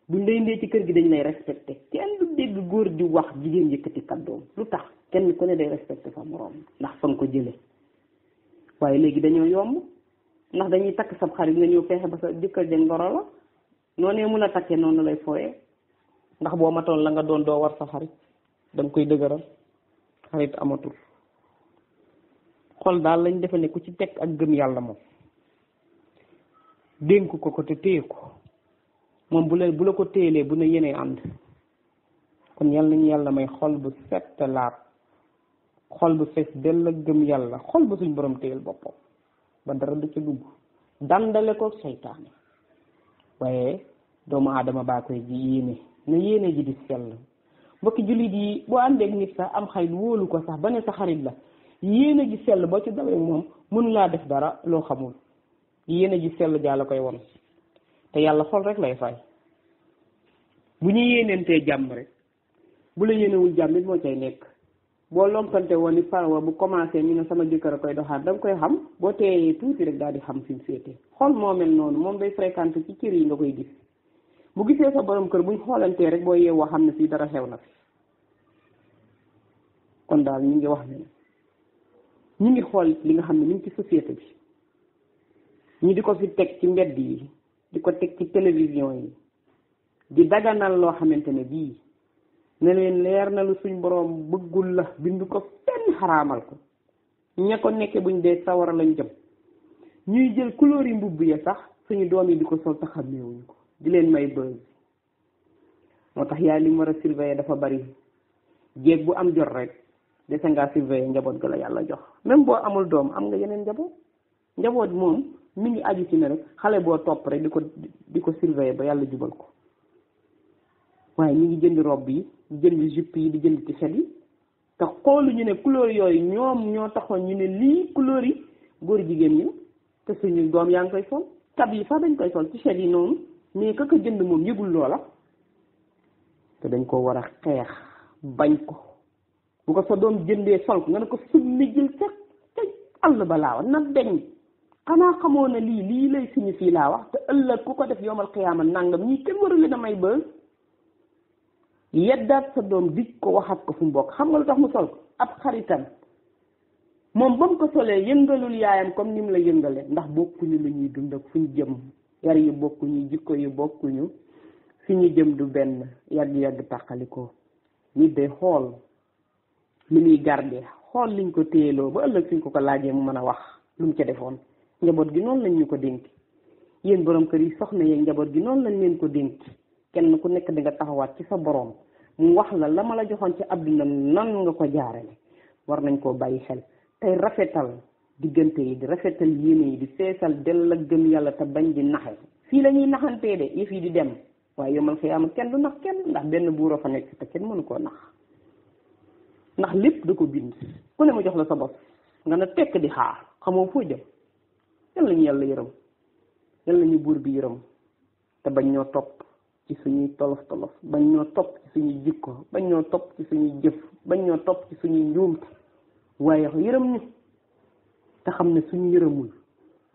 buñ lay ndee ci kër gi dañ lay respecté kenn du dégg góor di wax jigéen yëkkati kàddoom lu tax kenn ku ne day respecté sa moroom ndax fa nga ko jële waaye léegi dañoo yomb ndax dañuy takk sab xarit nga ñëw fexe ba sa jëkkër ja ngoro la noonee mun a takkee noonu lay fooyee ndax boo matoon la nga doon doo war sa xarit danga koy dëgëral xarit amatul xol daal lañ defe ne ku ci teg ak gëm yàlla moom dénk ko te téye ko moom bu la ko téyelee bu ne yéenee ànd kon yal nañu yàlla may xol bu set laab xol bu fees dell ak gëm yàlla xol bu suñ borom téyel boppam ba dara du ca dugg dandale ko seytaane waaye doomu aadama baa koy ji yéene na yéene ji di sell mbokki jullit yi boo àndeek nit sax am xarit wóolu ko sax ba ne sa xarit la yéene ji sell boo ci dawee moom mun laa def dara loo xamul yéene ji sell jaa la koy won te yàlla xol rek lay fay. bu ñu yéeneentee jàmm rek bu la yéenewul jàmm it moo cay nekk. boo lompante woon ni parwa bu commencé ñu ne sama jëkkër a koy doxaat da nga koy xam boo teeyee tuuti rek daal di xam fi mu féete. xol moo mel noonu moom day fréquenté ci cër yi nga koy gis bu gisee sa borom kër buñ xoolantee rek boo yeewoo xam ne fii dara xew na fi. kon daal ñu ngi wax ne ñu ngi xool li nga xam ne ñu ngi ci société bi ñu di ko fi teg ci mbedd yi di ko teg ci télévision yi di daganal loo xamante ne bii ne leen leer na lu suñ boroom bëggul la bindu ko fenn xaraamal ko ña ko nekke buñ dee sawara lañ jëm ñuy jël couleur yi mbubb ya sax suñu doom yi di ko sol sax xàmmeewuñ ko di leen may buzz. moo tax yaay li mu war a surveiller dafa bari jéeg bu am jot rek dese ngaa surveiller njaboot ga la yàlla jox même boo amul doom am nga yeneen njaboot moom mi ngi aju ci ne rek xale boo topp rek di ko surveiller ba yàlla jubal ko. waaye ñu ngi jënd robe yi di jënd jupe yi di jënd t-shirt yi te xooluñu ne couleur yooyu ñoom ñoo taxoon ñu ne lii couleur yi góor jigéen ñi te suñu doom yaa ngi koy sol tab yi sax dañ koy sol t-shirt yi noonu mais ka ko jënd moom yëgul loola te dañ ko war a xeex bañ ko. bu ko sa doom jëndee sol ko nga ne ko summi jël sax te àll ba laa wax na deñ xanaa xamoo na lii lay signifie laa wax te ëllëg ku ko def yoomal xiyaama nangam ñii kenn waru leen a may ba yeddaat sa doom dig ko waxaat ko fu mu bokk. xam nga lu tax mu sol ko ab xaritam moom ba mu ko solee yëngalul yaayam comme ni mu la yëngale ndax bokkuñu lu ñuy dund ak fu ñu jëm yar yi bokkuñu jikko yi bokkuñu fi ñu jëm du benn yàgg tàqalikoo nit day xool li muy garde xool liñ ko téyeloo ba ëllëg suñ ko laajee mu mën a wax lu mu ca defoon. njaboot gi noonu lañ ñu ko dénk yéen borom kër yi soxna yeeg njaboot gi noonu lañ leen ko dénk kenn ku nekk di nga taxawaat ci sa borom mu wax la ma la joxoon ci àdduna nan nga ko jaarale war nañ koo bàyyi xel tey rafetal diggante yi di rafetal yéene yi di feesal dell ak gëm yàlla te bañ di naxe fii la ñuy naxantee de yëf yi di dem waaye yomal xiyaama kenn du nax kenn ndax benn buur a fa nekk te kenn mënu koo nax ndax lépp da ko bind ku ne mu jox la sa bopp nga na tekk di xaar xamoo foo jëm. yal nañu yàlla yërëm yal nañu buur bi yërëm te bañ ñoo topp ci suñuy tolof bañ ñoo topp ci suñuy jikko bañ ñoo topp ci suñuy jëf bañ ñoo topp ci suñuy njuumte waaye yërëm ñu te xam ne suñu yërëmul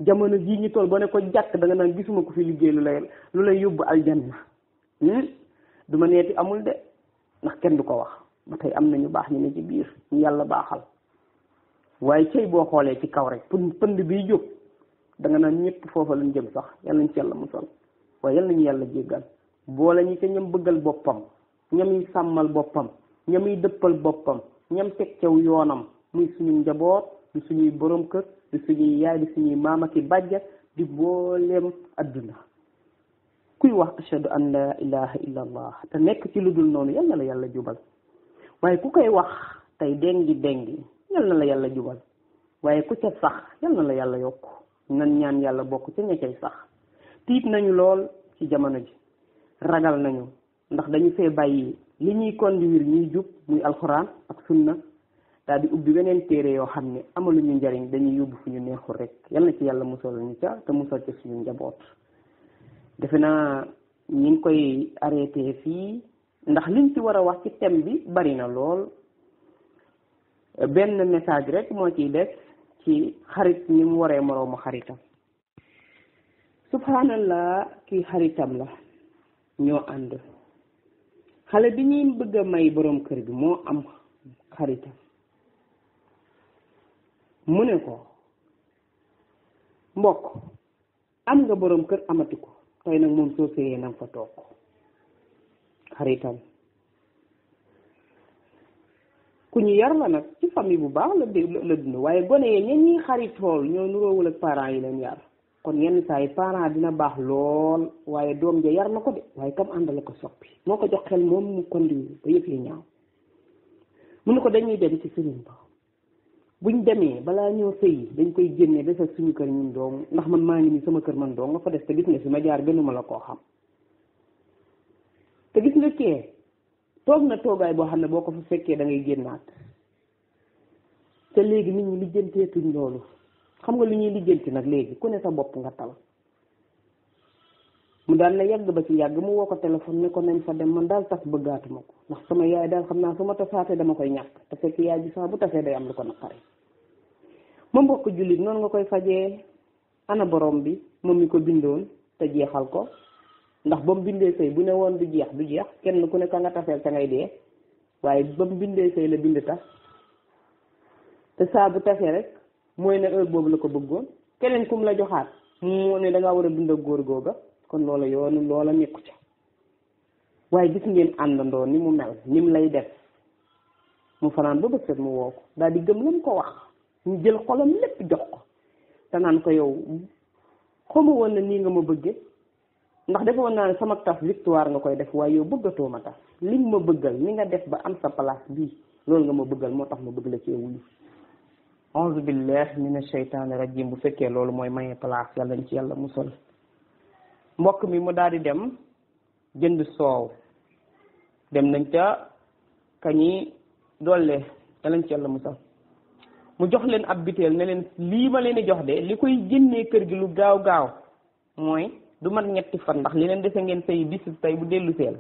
jamono jii ñu toll ba ne ko jàkk da nga naan gisuma ko fi liggéey lu lay yóbbu aljanna du ma neeti amul de ndax kenn du ko wax ba tey am na ñu baax ñu ne ci biir ñu yàlla baaxal waaye cey boo xoolee ci kaw rek pënd biy jóg da nga naan ñëpp foofa lañ jëm sax yal nañ ci yàlla musal waaye yal nañu yàlla jéggal boole ñi ca ñam bëggal boppam ñam yi sàmmal boppam ñam yi dëppal boppam ñam teg caw yoonam muy suñu njaboot di suñuy borom kër di suñuy yaay di suñuy maama ki bàjja di booleem adduna kuy wax ashhadu an la ilaha illa allah te nekk ci lu dul noonu yal na la yàlla jubal waaye ku koy wax tey dengi yal na la yàlla jubal waaye ku ca sax yal na la yàlla yokk nan ñaan yàlla bokk ca ña cay sax tiit nañu lool ci jamono ji ragal nañu ndax dañu fee bàyyi li ñuy conduire ñuy jub muy alxuraan ak sunna daal di ubbi weneen téere yoo xam ne amaluñu njariñ dañuy yóbbu fu ñu neexul rek yal na ci yàlla musal ñu ca te musal ca suñu njaboot. defe naa ñi ngi koy arrêté fii ndax liñ ci war a wax ci thème bi bari na lool benn message rek moo ciy des ci xarit ni mu waree moroomu xaritam. subhanallah kii xaritam la ñoo ànd xale bi ñuy bëgg a may borom kër bi moo am xaritam mu ne ko mbokk am nga borom kër amati ko tey nag moom soo séyee nanga fa toog xaritam ku ñu yar la nag ci famille bu baax la dund waaye gone yee ña ñuy xaritool ñoo nuroowul ak parents yi leen yar kon yenn saa yi parent dina baax lool waaye doom ja yar na ko de waaye kam àndale ko soppi moo ko jox xel moom mu conduire ba yëf yi ñaaw mu ne ko dañuy dem ci sëriñ ba buñ demee balaa ñoo sëy dañ koy génne desal suñu kër ñun doom ndax man maa ngi nii sama kër man doom nga fa des te gis nga fi ma jaar gënuma la koo xam te gis nga kee toog na toogaay boo xam ne boo ko fa fekkee da ngay génnaat te léegi nit ñi lijjanteetuñ loolu xam nga lu ñuy lijjanti nag léegi ku ne sa bopp nga tal. mu daal ne yàgg ba ci yàgg mu woo ko téléphone ne ko nañ fa dem man daal tas bëggaatuma ko ndax sama yaay daal xam naa su ma tasaatee dama koy ñàkk te fekk yaay ji saa bu tasee day am lu ko naqari. ma mbokk jullit noonu nga koy fajee. ana borom bi moom mi ko bindoon te jeexal ko ndax ba mu bindee sëy bu ne woon du jeex kenn ku ne ka nga taseel ca ngay dee waaye ba mu bindee sëy la bind tas te saa bu tasee rek mooy ne heure boobu la ko bëggoon keneen kum la joxaat mu ne da ngaa war a dund ak góor googa kon loola yoonu loola nekku ca waaye gis ngeen àndandoo ni mu mel ni mu lay def mu fanaan ba bët set mu woo ko daal di gëm la mu ko wax ñu jël xolam lépp jox ko te naan ko yow xamu woon na nii nga ma bëgge ndax defe woon naa ne sama tas victoire nga koy def waaye yow bëggatoo ma tas li nga ma bëggal ni nga def ba am sa place bii loolu nga ma bëggal moo tax ma bëgg la ci wuyu auzu billahi mina shaytaani rajim bu fekkee loolu mooy maye place yàlla ñu ci yàlla musal mbokk mi mu daal di dem jënd soow dem nañ ca kañi dolle yàlla ñu ci yàlla musal mu jox leen ab biteel ne leen lii ma leen di jox de li koy génnee kër gi lu gaaw mooy du mat ñetti fan ndax li leen dese ngeen say bis tey bu dellu seel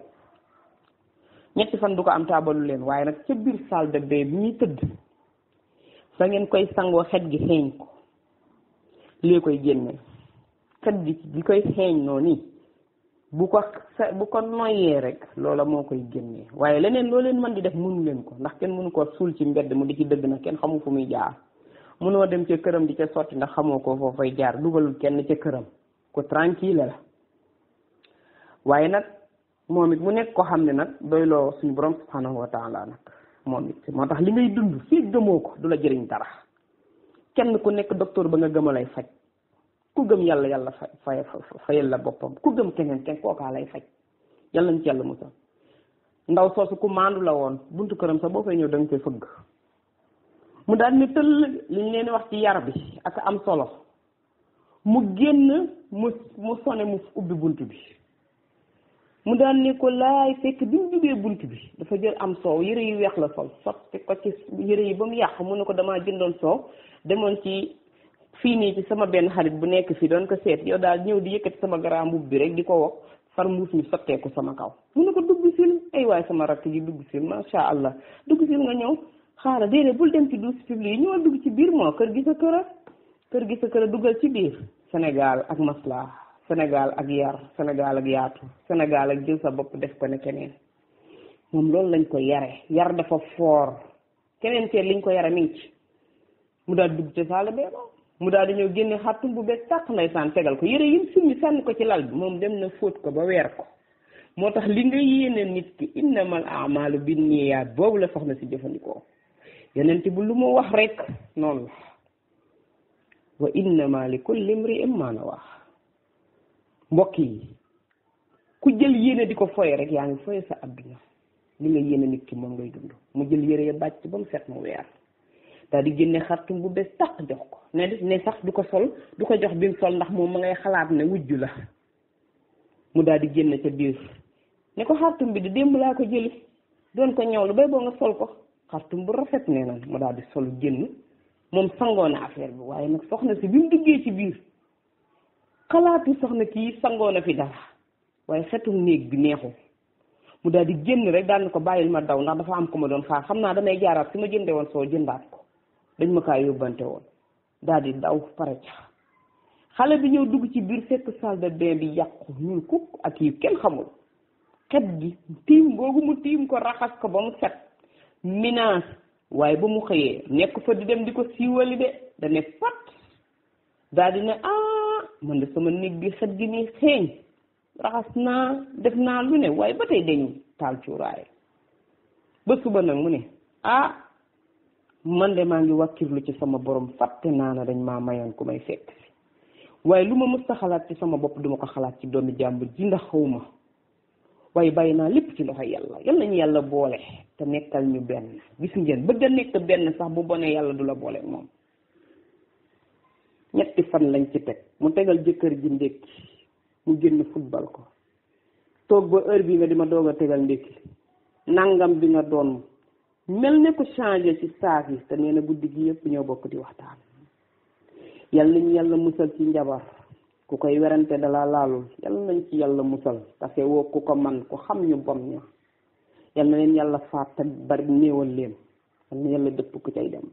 ñetti fan du ko am taabalu leen waaye nag ca biir salle de bain bi ñuy tëdd sa ngeen koy sangoo xet gi xeeñ ko lii koy génne xet gi li koy xeeñ noonu bu ko noyyee rek loola moo koy génnee waaye leneen loo leen mën di def mënu leen ko ndax kenn mënu ko suul ci mbedd mu di ci dëgg nag kenn xamu fu muy jaar mënoo dem ca këram di ca sotti ndax xamoo ko foofu fay jaar dugalul kenn ca këram ko tranquille la waaye nag moom it mu nekk ko xam ne nag doyloo suñu borom subhanahu wa taala nag moom it moo tax li ngay dund fii gëmoo ko du la jëriñ dara kenn ku nekk docteur ba nga gëma lay faj ku gëm yàlla fayal la boppam ku gëm keneen kookaa lay faj yàlla ñu ci yàlla musal ndaw soosu ku maandu la woon buntu këram sax boo koy ñëw da nga koy fëgg mu daal ne tëll li ñu leen wax ci yar bi ak am solo mu génn mu sone mu ubbi bunt bi mu daal ne ko laay fekk bi mu jubee bunt bi dafa jël am soow yëre yu weex la sol sotti ko ci yëre yi ba mu yàq mu ne ko damaa jëndoon soow demoon ci fii nii ci sama benn xarit bu nekk fii doon ko seet yow daal ñëw di yëkkati sama garaa mbubb bi rek di ko wokk far mbuus mi sotteeku sama kaw mu ne ko dugg sil ay waay sama rakk ji dugg sil masha Allah dugg sil nga ñëw xaaral déedéet bul dem ci douche publique yi ñëwal dugg ci biir moo kër gi sa kër a duggal ci biir Sénégal ak masla Sénégal ak yar Sénégal ak yaatu Sénégal ak jël sa bopp def ko ne keneen moom loolu lañ ko yare yar dafa foor keneen teet liñ ko yare mi ngi ci mu daal dugg ci saala bee mu daal di ñëw génne xàttum bu bees tàq ndeysaan tegal ko yére yim summi sànni ko ci lal bi moom dem na fóot ko ba weer ko moo tax li nga yéene nit ki innamal a'malu binniyaat boobu la soxna si jëfandikoo yonent bu lu mu wax rek noonu la wa innama li kulli imri'in ma nawaa mbokk yi ku jël yéene di ko foye rek yaa ngi foye sa adduna li nga yéene nit ki moom ngay dund mu jël yére ya bàcc ba mu set mu weer daal di génne xartum bu bees tàq jox ko ne sax du ko sol du ko jox bi mu sol ndax moom ma ngay xalaat ne wujju la mu daal di génne ca biir ne ko xartum bi di démb laa ko jëli doon ko ñëw lu bay boo nga sol ko xartum bu rafet nee na mu daal di sol génn moom sangoo na affaire bi waaye nag soxna si bi mu duggee ci biir xalaatu soxna kii sangoo na fi dara waaye xetum néeg bi neexul mu daal di génn rek daal na ko bàyyil ma daw ndax dafa am ko ma doon xaar xam naa damay jaaraat si ma jënde woon soo jëndaat ko dañ ma kaa yóbbante woon daal di daw pare ca xale bi ñëw dugg ci biir fekk salle de bain bi yàqu ñuul kukk ak yi kenn xamul xet gi tiim googu mu tiim ko raxas ko ba mu set minaas waaye ba mu xëyee nekk fa di dem di ko siiwali de da ne pat daal di ne man de sama néeg bi xet gi nii xeeñ raxas naa def naa lu ne waaye ba tey dañu taal cuuraay ba suba nag mu ne man de maa ngi wàkkirlu ci sama borom fàtte naa ne dañ maa mayoon ku may fekk si waaye lu ma mës a xalaat ci sama bopp duma ko xalaat ci doomi jàmbur ji ndax xawma waaye bàyyi naa lépp ci loxo yàlla yàlla ñu yàlla boole te nekkal ñu benn gis ngeen bëgg a nekk benn sax bu bonee yàlla du la boole moom 3 fan lañ ci teg mu tegal jëkkër ji ndékki mu génn football ko toog ba heure bi nga di ma doog a tegal ndékki nangam bi nga doon mel ne ko changé ci saak yi te nee na guddi gi yëpp ñoo bokk di waxtaan yàlla nañu yàlla musal ci njabar ku koy werante dala laalul yàlla nañ ci yàlla musal parce que woo ku ko man ku xam ñu bon ña yàlla na leen yàlla faat te bari néewal leen yàlla na yàlla dëpp ku cay dem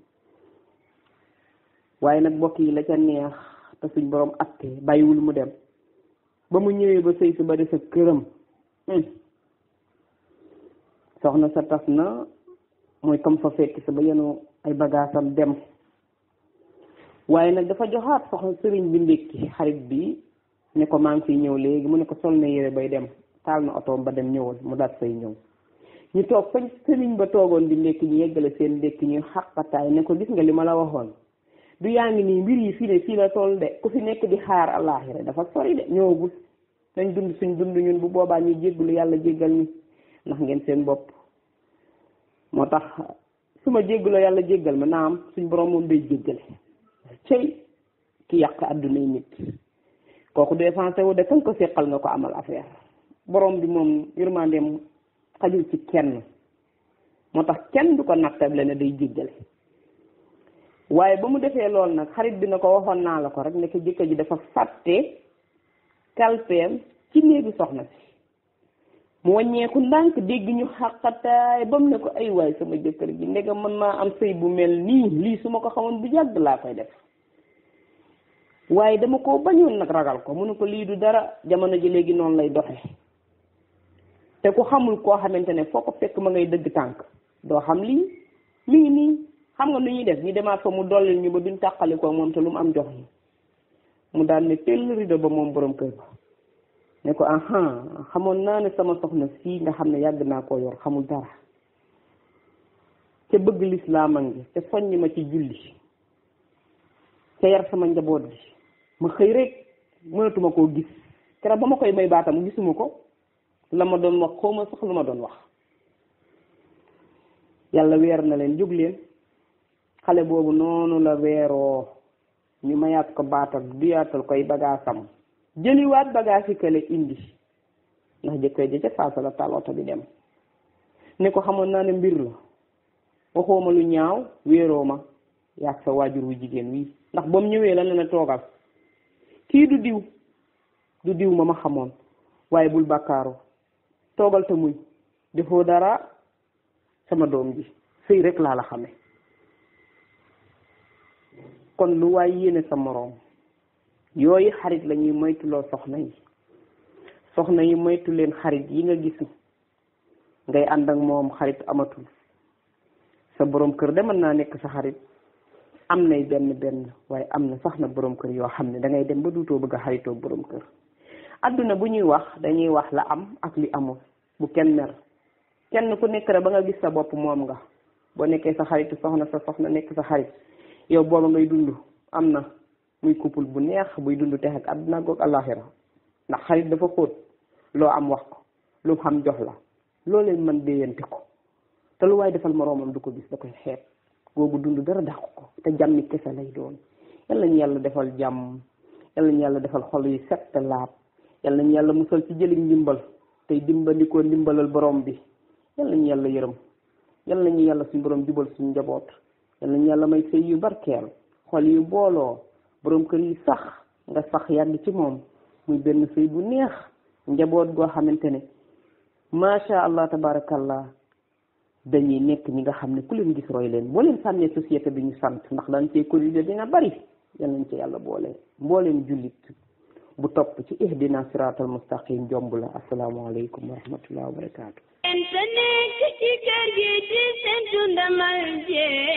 waaye nag bokk yi la ca neex te suñ borom atte bàyyiwul mu dem ba mu ñëwee ba sëy si ba des sa këram soxna sa tas na mooy comme fa fekk sa ba yenu ay bagaasam dem waaye nag dafa joxaat soxna sëriñ bi ndékki xarit bi ne ko maa ngi fiy ñëw léegi mu ne ko sol na yére bay dem taal na otoom ba dem ñëwal mu daat fay ñëw ñu toog fañ sëriñ ba toogoon di ndékki ñu yeggale seen ndékki ñuy xaqataay ne ko gis nga li ma la waxoon du yaa ngi nii mbir yi fii ne fii la toll de ku fi nekk di xaar àllaaxira dafa sori de ñëwagul nañ dund suñ dund ñun bu boobaa ñu jéggulu yàlla jéggal ni ndax ngeen seen bopp moo tax su ma jégguloo yàlla jéggal ma naam suñ borom moom day jéggale cey ki yàq adduna yi nit kooku défensé wu de kan ko seqal nga ko amal affaire borom bi moom yërmandeem xajul ci kenn moo tax kenn du ko nattable ne day jéggale waaye ba mu defee lool nag xarit bi na ko waxoon naa la ko rek nekk jëkkër ji dafa fàtte kalpeem ci néegu soxna si mu wàññeeku ndànk dégg ñu xàqataay ba mu ne ko ay waay sama jëkkër ji ndegam man maa am sëy bu mel nii lii su ma ko xamoon bu yàgg laa koy def waaye dama ko bañoon nag ragal ko mu ne ko lii du dara jamono ji léegi noonu lay doxe te ku xamul koo xamante ne foo ko fekk ma ngay dëgg tànk doo xam lii mi ngi nii xam nga nu ñuy def ñu demaat fa mu dollil ñu ba duñ tàqali ko moom te lu mu am jox ñu mu daan ne teel rido ba moom borom kër ba ne ko aha xamoon naa ne sama soxna sii nga xam ne yàgg naa koo yor xamul dara ca bëgg lislaam a ngi ca soññ ma ci julli ca yar sama njaboot gi ma xëy rek mënatuma koo gis keroog ba ma koy may baatam gisuma ko la ma doon wax xawma sax lu ma doon wax yàlla weer na leen jóg leen xale boobu noonu la weeroo ñu mayaat ko baatam duyaatal koy bagaasam jëliwaat bagaas yi kële indi ndax jëkkër ji ca saasa la taal oto bi dem ne ko xamoon naa ne mbir la waxoo ma lu ñaaw wéeroo ma yaag sa waajur wu jigéen wi ndax ba mu ñëwee la ne toogal kii du diw ma xamoon waaye bul bàkkaaru toogal te muñ defoo dara sama doom ji sëy rek laa la xame kon lu waay yéene sa moroom yooyu xarit la ñuy moytuloo soxna yi moytu leen xarit yi nga gis ngay ànd ak moom xarit amatul sa borom kër de mën naa nekk sa xarit am nay benn waaye am na sax na borom kër yoo xam ne dangay dem ba duutoo bëgg a xaritoo borom kër adduna bu ñuy wax dañuy wax la am ak li amul bu kenn mer kenn ku nekk rek ba nga gis sa bopp moom nga boo nekkee sa xaritu soxna sa soxna nekk sa xarit yow booba ngay dund am na muy couple bu neex buy dund tex ak àdduna goog àllaaxira ndax xarit dafa xóot loo am wax ko lu xam jox la loo leen mën déyante ko te lu waaye defal moroomam du ko gis da koy xeeb googu dund dara dàq ko te jàmmi kese lay doon yal nañu yàlla defal jàmm yal nañu yàlla defal xol yu set te laab yal nañu yàlla musal ci jëliñ ndimbal tey dimbandikoo ndimbalal borom bi yal nañu yàlla yërëm yal nañu yàlla suñu borom jubal suñu njaboot yal nañu yàlla may sëy yu barkeel xol yu booloo borom kër yi sax nga sax yàgg ci moom muy benn sëy bu neex njaboot goo xamante ne macha allah tabarakallah dañuy nekk ñi nga xam ne ku leen gis roy leen boo leen sànnee société bi ñu sant ndax dañ cee corriger dina bari yal nañ ci yàlla boole mbooleem jullit bu topp ci ihdina siratal mustaqim jomb la asalaamaaleykum wa rahmatullah wa barakaatu. nekk ci kër gi di seen dundamal jee